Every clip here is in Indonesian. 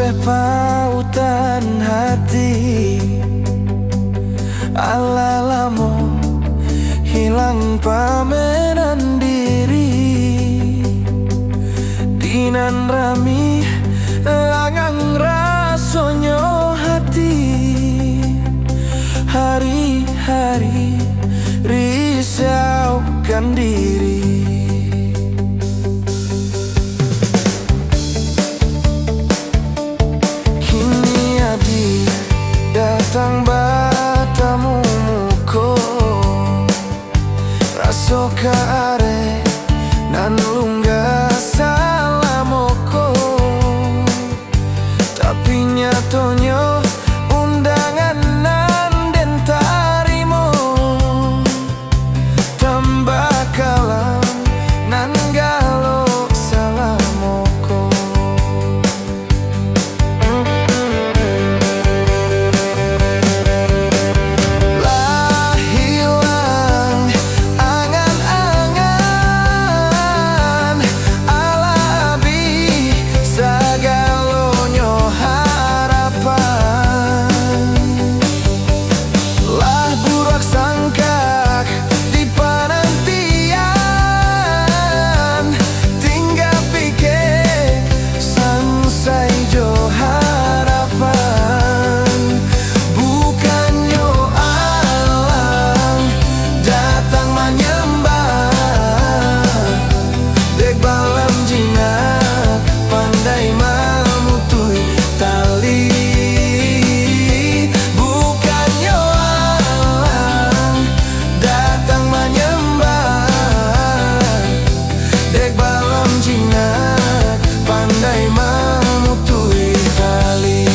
oleh pautan hati. Ala lamo hilang pameran diri, dinan rami langang rasonyo hati. Hari-hari risaukan diri. Kini adi datang batamu muko, raso kare nan lungga salamoko. Tapi nyatonyo undangan nan den tarimo, tambah kalam nan galo salamoko. Lah hilang angan-angan alabi sagalonyo harapan. Lah burak sangkak di penantian, tinggal pikir sansai jo harapan. Bukannya alang datang menyembah, dek balam jinak pandai mamutui tali. Bukannya alang datang menyembah, dek balam jinak pandai mamutui tali.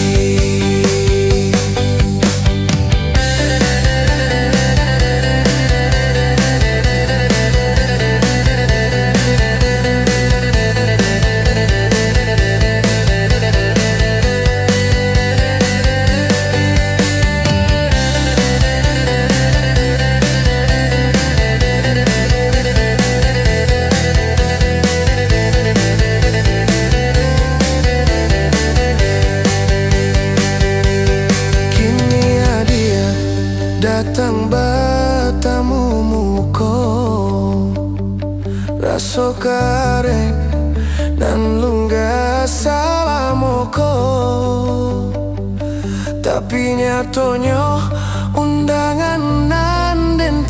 Kini adia datang batamu muko, raso karek dan lungga salamoko. Tapi nyatonyo undangan nan den